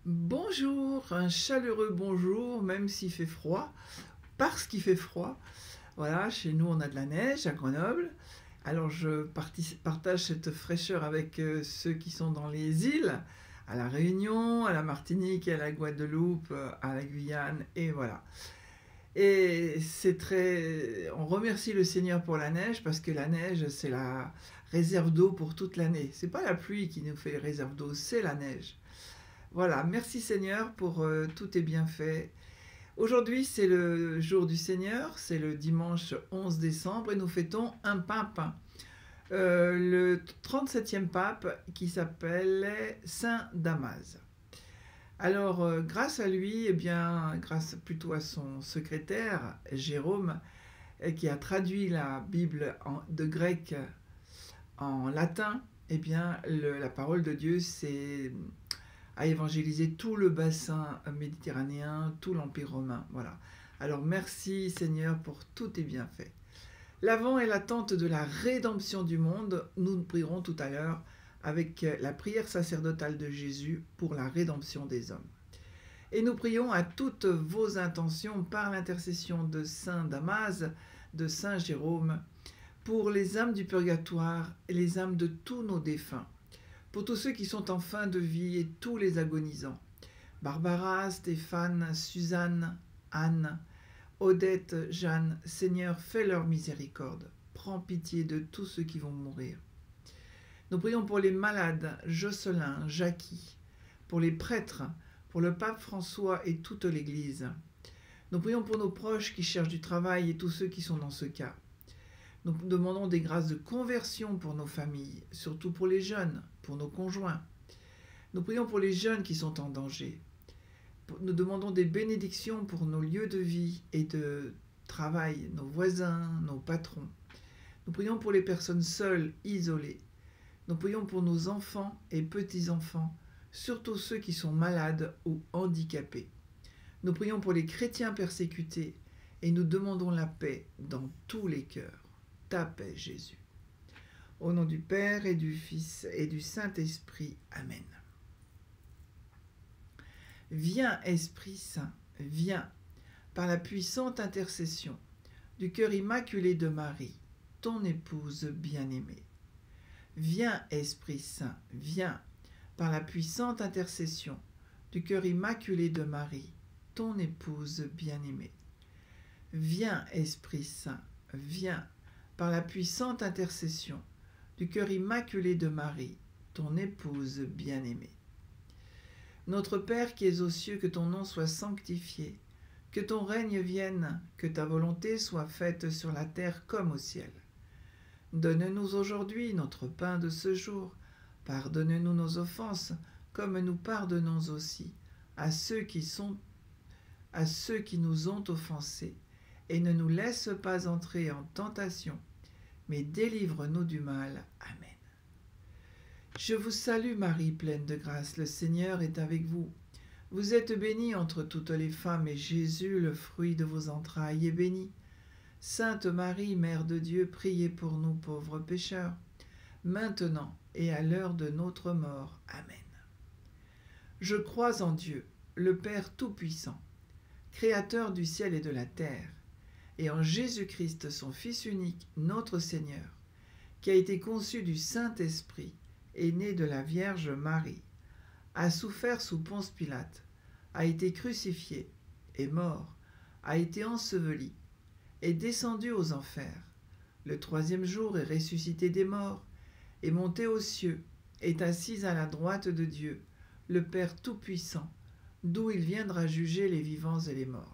Bonjour, un chaleureux bonjour, même s'il fait froid, parce qu'il fait froid. Voilà, chez nous on a de la neige à Grenoble. Alors partage cette fraîcheur avec ceux qui sont dans les îles, à la Réunion, à la Martinique, à la Guadeloupe, à la Guyane, et voilà. Et c'est très. On remercie le Seigneur pour la neige parce que la neige c'est la réserve d'eau pour toute l'année. C'est pas la pluie qui nous fait réserve d'eau, c'est la neige. Voilà, merci Seigneur pour tous tes bienfaits. Aujourd'hui, c'est le jour du Seigneur, c'est le dimanche 11 décembre et nous fêtons un pape, le 37e pape qui s'appelait Saint Damas. Alors, grâce à lui, eh bien, grâce plutôt à son secrétaire, Jérôme, qui a traduit la Bible de grec en latin, eh bien, la parole de Dieu a évangélisé tout le bassin méditerranéen, tout l'Empire romain. Voilà. Alors merci Seigneur pour tous tes bienfaits. L'avant est l'attente de la rédemption du monde. Nous prierons tout à l'heure avec la prière sacerdotale de Jésus pour la rédemption des hommes. Et nous prions à toutes vos intentions par l'intercession de Saint Damas, de Saint Jérôme, pour les âmes du purgatoire et les âmes de tous nos défunts, pour tous ceux qui sont en fin de vie et tous les agonisants. Barbara, Stéphane, Suzanne, Anne, Odette, Jeanne, Seigneur, fais leur miséricorde. Prends pitié de tous ceux qui vont mourir. Nous prions pour les malades, Jocelyn, Jackie, pour les prêtres, pour le pape François et toute l'Église. Nous prions pour nos proches qui cherchent du travail et tous ceux qui sont dans ce cas. Nous demandons des grâces de conversion pour nos familles, surtout pour les jeunes, pour nos conjoints. Nous prions pour les jeunes qui sont en danger. Nous demandons des bénédictions pour nos lieux de vie et de travail, nos voisins, nos patrons. Nous prions pour les personnes seules, isolées. Nous prions pour nos enfants et petits-enfants, surtout ceux qui sont malades ou handicapés. Nous prions pour les chrétiens persécutés et nous demandons la paix dans tous les cœurs. Ta paix, Jésus. Au nom du Père et du Fils et du Saint-Esprit. Amen. Viens, Esprit Saint, viens, par la puissante intercession du cœur immaculé de Marie, ton épouse bien-aimée. Viens, Esprit Saint, viens, par la puissante intercession du cœur immaculé de Marie, ton épouse bien-aimée. Viens, Esprit Saint, viens, par la puissante intercession du cœur immaculé de Marie, ton épouse bien-aimée. Notre Père qui es aux cieux, que ton nom soit sanctifié, que ton règne vienne, que ta volonté soit faite sur la terre comme au ciel. Donne-nous aujourd'hui notre pain de ce jour, pardonne-nous nos offenses, comme nous pardonnons aussi à ceux qui nous ont offensés, et ne nous laisse pas entrer en tentation, mais délivre-nous du mal. Amen. Je vous salue Marie, pleine de grâce, le Seigneur est avec vous. Vous êtes bénie entre toutes les femmes, et Jésus, le fruit de vos entrailles, est béni. Sainte Marie, Mère de Dieu, priez pour nous pauvres pécheurs, maintenant et à l'heure de notre mort. Amen. Je crois en Dieu, le Père Tout-Puissant, Créateur du ciel et de la terre, et en Jésus-Christ, son Fils unique, notre Seigneur, qui a été conçu du Saint-Esprit, est né de la Vierge Marie, a souffert sous Ponce Pilate, a été crucifié, est mort, a été enseveli, est descendu aux enfers, le troisième jour est ressuscité des morts, est monté aux cieux, est assis à la droite de Dieu, le Père Tout-Puissant, d'où il viendra juger les vivants et les morts.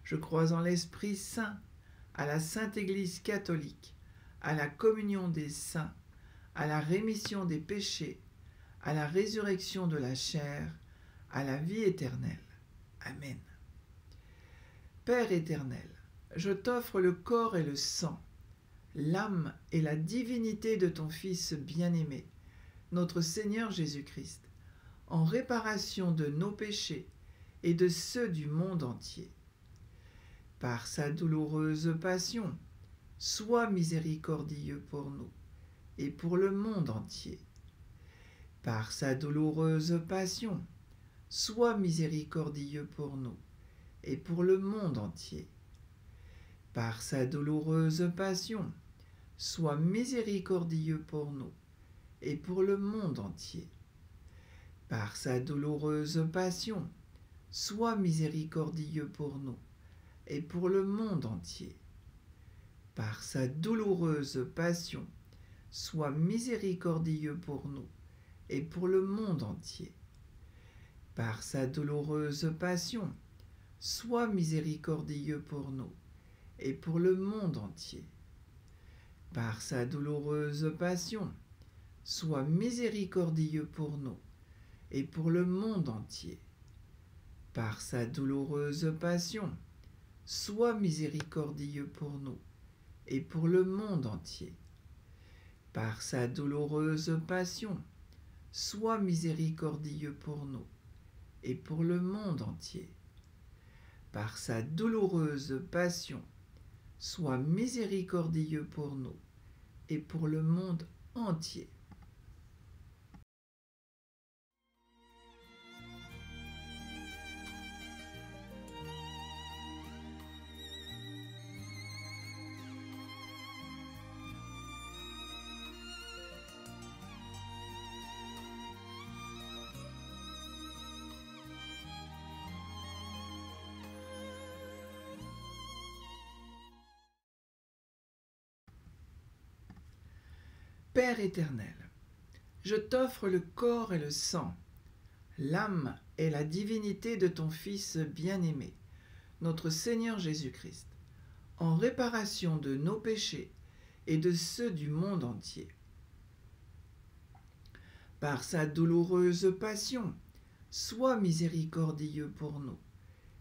Je crois en l'Esprit Saint, à la Sainte Église catholique, à la communion des saints, à la rémission des péchés, à la résurrection de la chair, à la vie éternelle. Amen. Père éternel, je t'offre le corps et le sang, l'âme et la divinité de ton Fils bien-aimé, notre Seigneur Jésus-Christ, en réparation de nos péchés et de ceux du monde entier. Par sa douloureuse passion, sois miséricordieux pour nous et pour le monde entier. Par sa douloureuse passion, sois miséricordieux pour nous et pour le monde entier. Par sa douloureuse passion, sois miséricordieux pour nous et pour le monde entier. Par sa douloureuse passion, sois miséricordieux pour nous et pour le monde entier. Par sa douloureuse passion, sois miséricordieux pour nous et pour le monde entier. Par sa douloureuse passion, sois miséricordieux pour nous et pour le monde entier. Par sa douloureuse passion, sois miséricordieux pour nous et pour le monde entier. Par sa douloureuse passion, sois miséricordieux pour nous et pour le monde entier. Par sa douloureuse passion, sois miséricordieux pour nous et pour le monde entier. Par sa douloureuse passion, sois miséricordieux pour nous et pour le monde entier. Père éternel, je t'offre le corps et le sang, l'âme et la divinité de ton Fils bien-aimé, notre Seigneur Jésus-Christ, en réparation de nos péchés et de ceux du monde entier. Par sa douloureuse passion, sois miséricordieux pour nous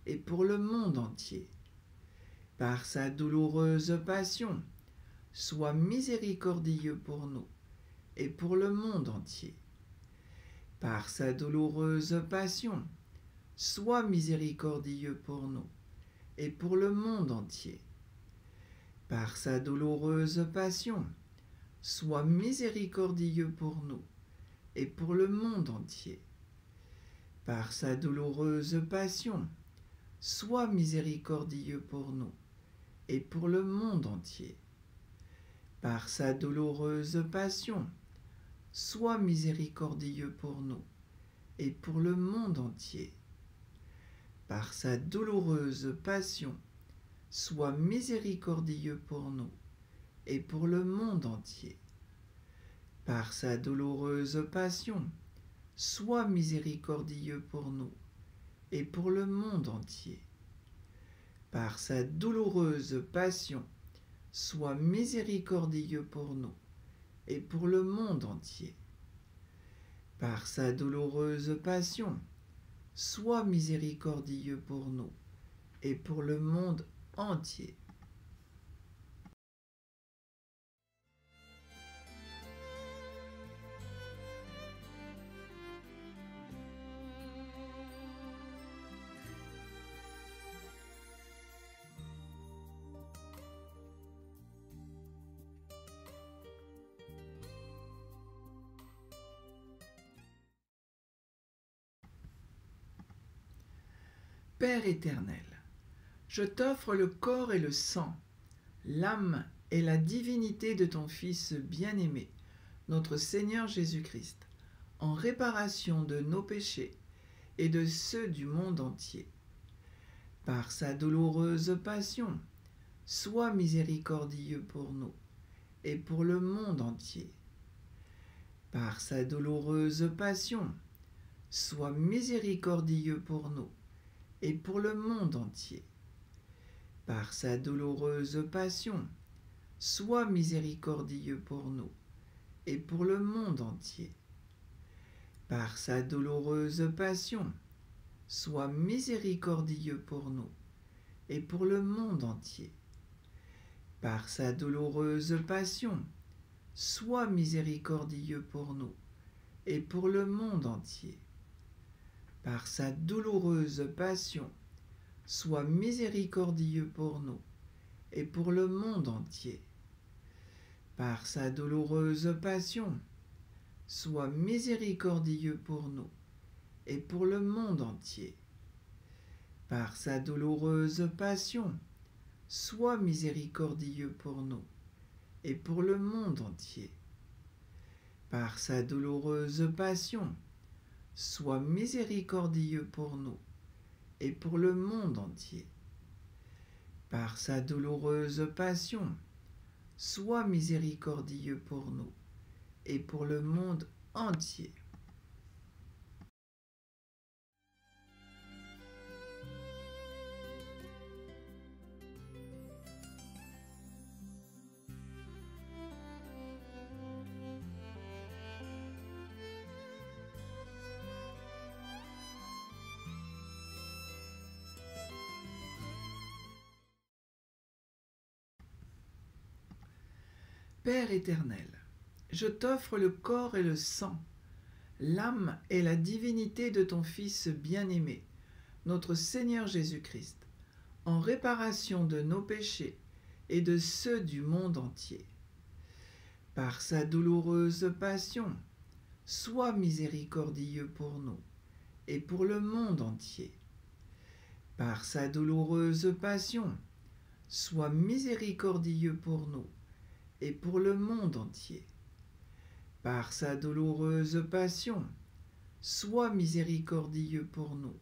et pour le monde entier. Par sa douloureuse passion, sois miséricordieux pour nous et pour le monde entier. Par sa douloureuse passion, sois miséricordieux pour nous et pour le monde entier. Par sa douloureuse passion, sois miséricordieux pour nous et pour le monde entier. Par sa douloureuse passion, sois miséricordieux pour nous et pour le monde entier. Par sa douloureuse passion, sois miséricordieux pour nous et pour le monde entier. Par sa douloureuse passion, sois miséricordieux pour nous et pour le monde entier. Par sa douloureuse passion, sois miséricordieux pour nous et pour le monde entier. Par sa douloureuse passion, sois miséricordieux pour nous et pour le monde entier. Par sa douloureuse passion, sois miséricordieux pour nous et pour le monde entier. Père éternel, je t'offre le corps et le sang, l'âme et la divinité de ton Fils bien-aimé, notre Seigneur Jésus-Christ, en réparation de nos péchés et de ceux du monde entier. Par sa douloureuse passion, sois miséricordieux pour nous et pour le monde entier. Par sa douloureuse passion, sois miséricordieux pour nous et pour le monde entier. Par sa douloureuse passion, sois miséricordieux pour nous et pour le monde entier. Par sa douloureuse passion, sois miséricordieux pour nous et pour le monde entier. Par sa douloureuse passion, sois miséricordieux pour nous et pour le monde entier. Par sa douloureuse passion, sois miséricordieux pour nous et pour le monde entier. Par sa douloureuse passion, sois miséricordieux pour nous et pour le monde entier. Par sa douloureuse passion, sois miséricordieux pour nous et pour le monde entier. Par sa douloureuse passion, sois miséricordieux pour nous et pour le monde entier. Par sa douloureuse passion, sois miséricordieux pour nous et pour le monde entier. Père éternel, je t'offre le corps et le sang, l'âme et la divinité de ton Fils bien-aimé, notre Seigneur Jésus-Christ, en réparation de nos péchés et de ceux du monde entier. Par sa douloureuse passion, sois miséricordieux pour nous et pour le monde entier. Par sa douloureuse passion, sois miséricordieux pour nous et pour le monde entier. Par sa douloureuse passion, sois miséricordieux pour nous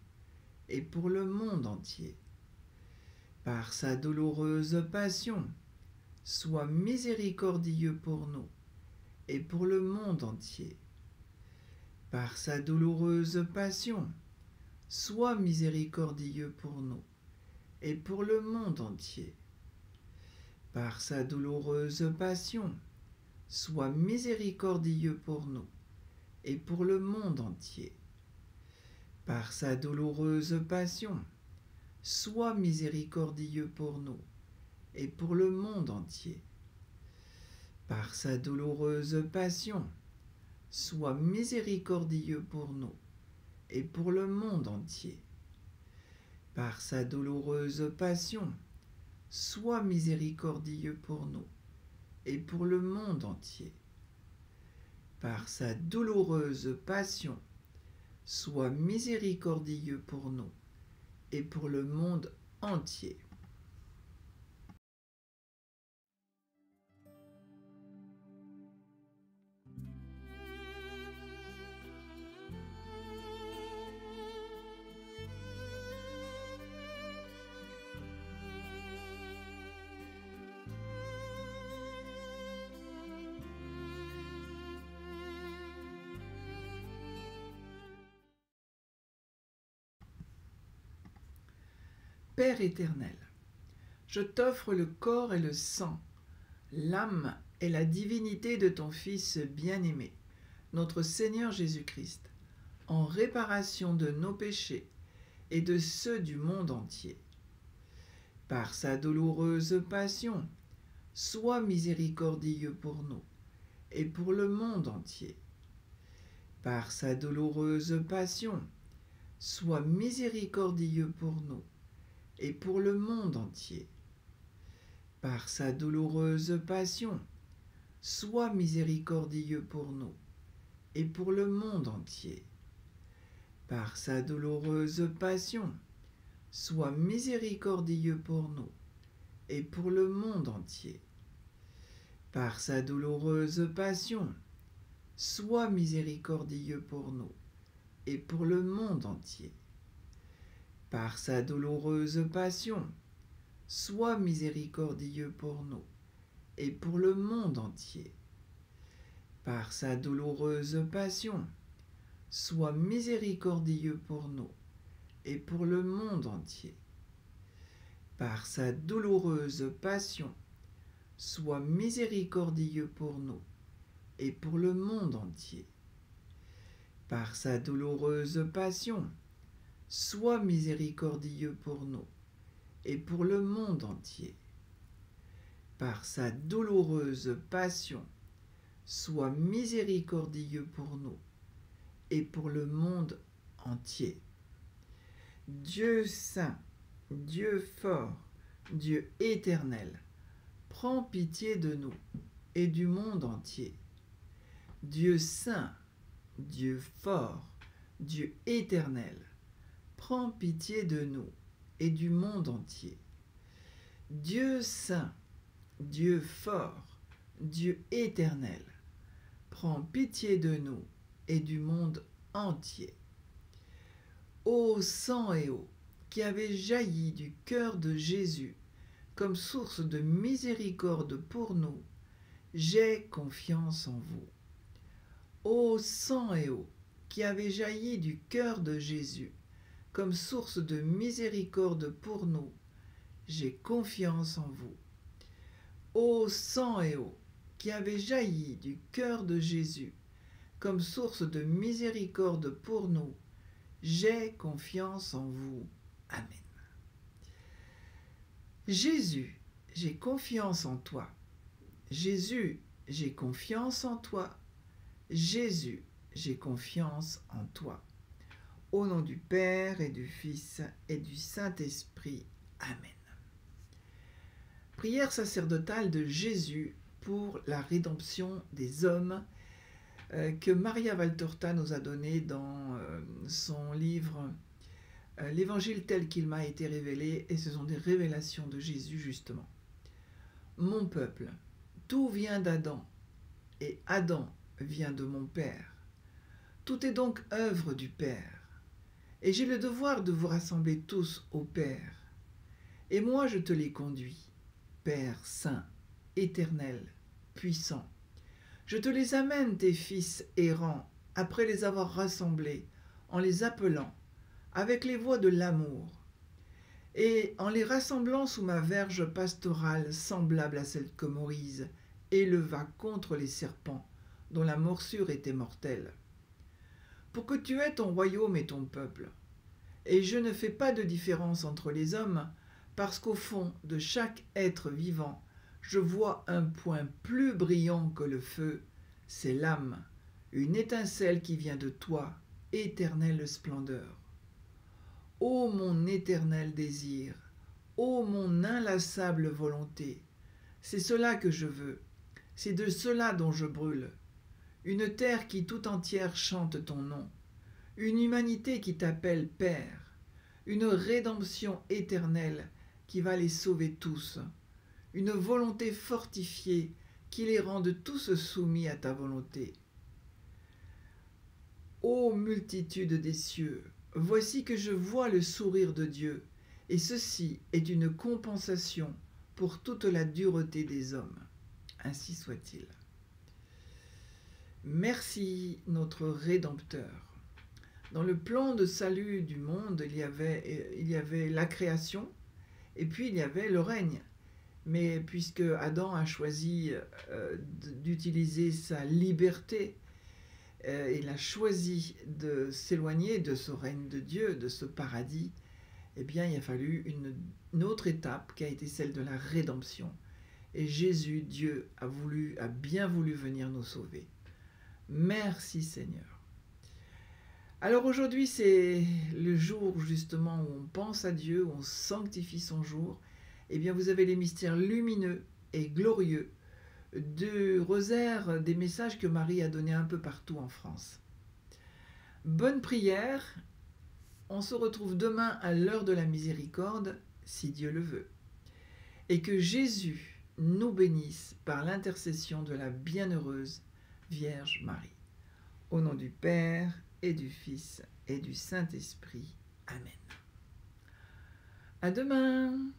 et pour le monde entier. Par sa douloureuse passion, sois miséricordieux pour nous et pour le monde entier. Par sa douloureuse passion, sois miséricordieux pour nous et pour le monde entier. Par sa douloureuse passion, sois miséricordieux pour nous et pour le monde entier. Par sa douloureuse passion, sois miséricordieux pour nous et pour le monde entier. Par sa douloureuse passion, sois miséricordieux pour nous et pour le monde entier. Par sa douloureuse passion, sois miséricordieux pour nous et pour le monde entier. Par sa douloureuse passion, sois miséricordieux pour nous et pour le monde entier. Père éternel, je t'offre le corps et le sang, l'âme et la divinité de ton Fils bien-aimé, notre Seigneur Jésus-Christ, en réparation de nos péchés et de ceux du monde entier. Par sa douloureuse passion, sois miséricordieux pour nous et pour le monde entier. Par sa douloureuse passion, sois miséricordieux pour nous et pour le monde entier. Par sa douloureuse passion, sois miséricordieux pour nous et pour le monde entier. Par sa douloureuse passion, sois miséricordieux pour nous et pour le monde entier. Par sa douloureuse passion, sois miséricordieux pour nous et pour le monde entier. Par sa douloureuse passion, sois miséricordieux pour nous et pour le monde entier. Par sa douloureuse passion, sois miséricordieux pour nous et pour le monde entier. Par sa douloureuse passion, sois miséricordieux pour nous et pour le monde entier. Par sa douloureuse passion, sois miséricordieux pour nous et pour le monde entier. Par sa douloureuse passion, sois miséricordieux pour nous et pour le monde entier. Dieu saint, Dieu fort, Dieu éternel, prends pitié de nous et du monde entier. Dieu saint, Dieu fort, Dieu éternel, prends pitié de nous et du monde entier. Dieu saint, Dieu fort, Dieu éternel, prends pitié de nous et du monde entier. Ô sang et eau qui avez jailli du cœur de Jésus comme source de miséricorde pour nous, j'ai confiance en vous. Ô sang et eau qui avez jailli du cœur de Jésus comme source de miséricorde pour nous, j'ai confiance en vous. Ô sang et eau qui avez jailli du cœur de Jésus comme source de miséricorde pour nous, j'ai confiance en vous. Amen. Jésus, j'ai confiance en toi. Jésus, j'ai confiance en toi. Jésus, j'ai confiance en toi. Au nom du Père et du Fils et du Saint-Esprit. Amen. Prière sacerdotale de Jésus pour la rédemption des hommes que Maria Valtorta nous a donné dans son livre L'Évangile tel qu'il m'a été révélé, et ce sont des révélations de Jésus justement. Mon peuple, tout vient d'Adam, et Adam vient de mon Père. Tout est donc œuvre du Père, et j'ai le devoir de vous rassembler tous au Père. Et moi je te les conduis, Père saint, éternel, puissant. Je te les amène, tes fils errants, après les avoir rassemblés, en les appelant, avec les voix de l'amour, et en les rassemblant sous ma verge pastorale semblable à celle que Moïse éleva contre les serpents, dont la morsure était mortelle. Pour que tu aies ton royaume et ton peuple, et je ne fais pas de différence entre les hommes, parce qu'au fond de chaque être vivant, je vois un point plus brillant que le feu, c'est l'âme, une étincelle qui vient de toi, éternelle splendeur. Ô mon éternel désir, ô mon inlassable volonté, c'est cela que je veux, c'est de cela dont je brûle. Une terre qui tout entière chante ton nom, une humanité qui t'appelle Père, une rédemption éternelle qui va les sauver tous, une volonté fortifiée qui les rende tous soumis à ta volonté. Ô multitude des cieux, voici que je vois le sourire de Dieu, et ceci est une compensation pour toute la dureté des hommes. Ainsi soit-il. Merci, notre Rédempteur. Dans le plan de salut du monde, il y avait la création, et puis il y avait le règne. Mais puisque Adam a choisi d'utiliser sa liberté, il a choisi de s'éloigner de ce règne de Dieu, de ce paradis, eh bien il a fallu une autre étape qui a été celle de la rédemption. Et Jésus, Dieu, a bien voulu venir nous sauver. Merci Seigneur. Alors aujourd'hui, c'est le jour justement où on pense à Dieu, où on sanctifie son jour. Eh bien, vous avez les mystères lumineux et glorieux du rosaire des messages que Marie a donnés un peu partout en France. Bonne prière. On se retrouve demain à l'heure de la miséricorde, si Dieu le veut. Et que Jésus nous bénisse par l'intercession de la bienheureuse Vierge Marie. Au nom du Père et du Fils et du Saint-Esprit. Amen. À demain.